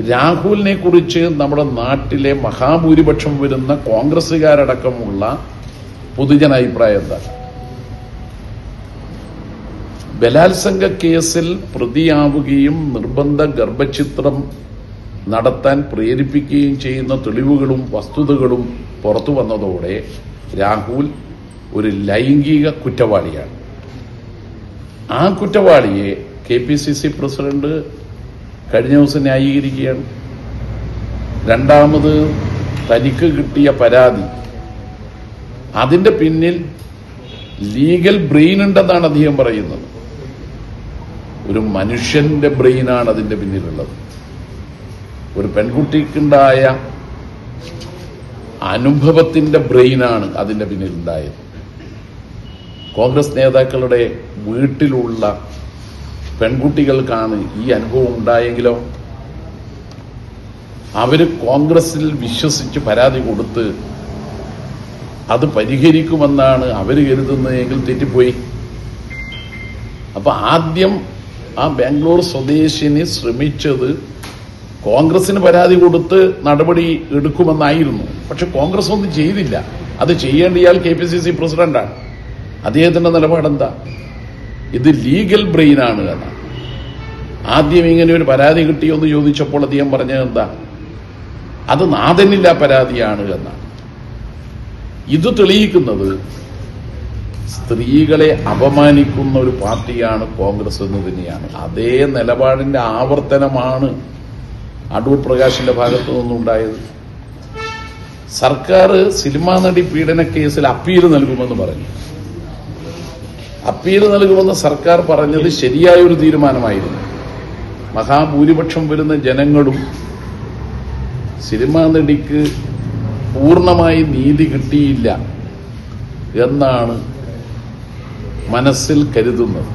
രാഹുലിനെ കുറിച്ച് നമ്മുടെ നാട്ടിലെ മഹാഭൂരിപക്ഷം വരുന്ന കോൺഗ്രസുകാരടക്കമുള്ള പൊതുജനാഭിപ്രായം എന്താ? ബലാത്സംഗ കേസിൽ പ്രതിയാവുകയും നിർബന്ധ ഗർഭഛിത്രം നടത്താൻ പ്രേരിപ്പിക്കുകയും ചെയ്യുന്ന തെളിവുകളും വസ്തുതകളും പുറത്തു വന്നതോടെ രാഹുൽ ഒരു ലൈംഗിക കുറ്റവാളിയാണ്. ആ കുറ്റവാളിയെ KPCC പ്രസിഡന്റ് കഴിഞ്ഞ ദിവസം ന്യായീകരിക്കുകയാണ്. രണ്ടാമത് തനിക്ക് കിട്ടിയ പരാതി, അതിന്റെ പിന്നിൽ ലീഗൽ ബ്രെയിൻ ഉണ്ടെന്നാണ് അദ്ദേഹം പറയുന്നത്. ഒരു മനുഷ്യന്റെ ബ്രെയിനാണ് അതിന്റെ പിന്നിലുള്ളത്. ഒരു പെൺകുട്ടിക്കുണ്ടായ അനുഭവത്തിന്റെ ബ്രെയിനാണ് അതിന്റെ പിന്നിലുണ്ടായത്. കോൺഗ്രസ് നേതാക്കളുടെ വീട്ടിലുള്ള പെൺകുട്ടികൾക്കാണ് ഈ അനുഭവം ഉണ്ടായെങ്കിലോ അവര് കോൺഗ്രസിൽ വിശ്വസിച്ച് പരാതി കൊടുത്ത് അത് പരിഹരിക്കുമെന്നാണ് അവര് കരുതുന്നതെങ്കിൽ തെറ്റിപ്പോയി. അപ്പൊ ആദ്യം ആ ബാംഗ്ലൂർ സ്വദേശിനി ശ്രമിച്ചത് കോൺഗ്രസിന് പരാതി കൊടുത്ത് നടപടി എടുക്കുമെന്നായിരുന്നു. പക്ഷെ കോൺഗ്രസ് ഒന്നും ചെയ്തില്ല. അത് ചെയ്യേണ്ട ഇയാൾ KPCC പ്രസിഡന്റാണ്. അദ്ദേഹത്തിന്റെ നിലപാടെന്താ? ഇത് ലീഗൽ ബ്രെയിനാണ് എന്നാണ്. ആദ്യം ഇങ്ങനെ ഒരു പരാതി കിട്ടിയോന്ന് ചോദിച്ചപ്പോൾ അദ്ദേഹം പറഞ്ഞത് എന്താ? അത് നാഥനില്ല പരാതിയാണ് എന്നാണ്. ഇത് തെളിയിക്കുന്നത് സ്ത്രീകളെ അപമാനിക്കുന്ന ഒരു പാർട്ടിയാണ് കോൺഗ്രസ് എന്ന് തന്നെയാണ്. അതേ നിലപാടിന്റെ ആവർത്തനമാണ് അടൂർ പ്രകാശിന്റെ ഭാഗത്തു നിന്നുണ്ടായത്. സർക്കാർ സിനിമാ നടി പീഡന കേസിൽ അപ്പീൽ നൽകുമെന്ന് പറഞ്ഞു. അപ്പീൽ നൽകുമെന്ന് സർക്കാർ പറഞ്ഞത് ശരിയായ ഒരു തീരുമാനമായിരുന്നു. മഹാഭൂരിപക്ഷം വരുന്ന ജനങ്ങളും സിനിമാ നടിക്ക് പൂർണ്ണമായി നീതി കിട്ടിയില്ല എന്നാണ് മനസ്സിൽ കരുതുന്നത്.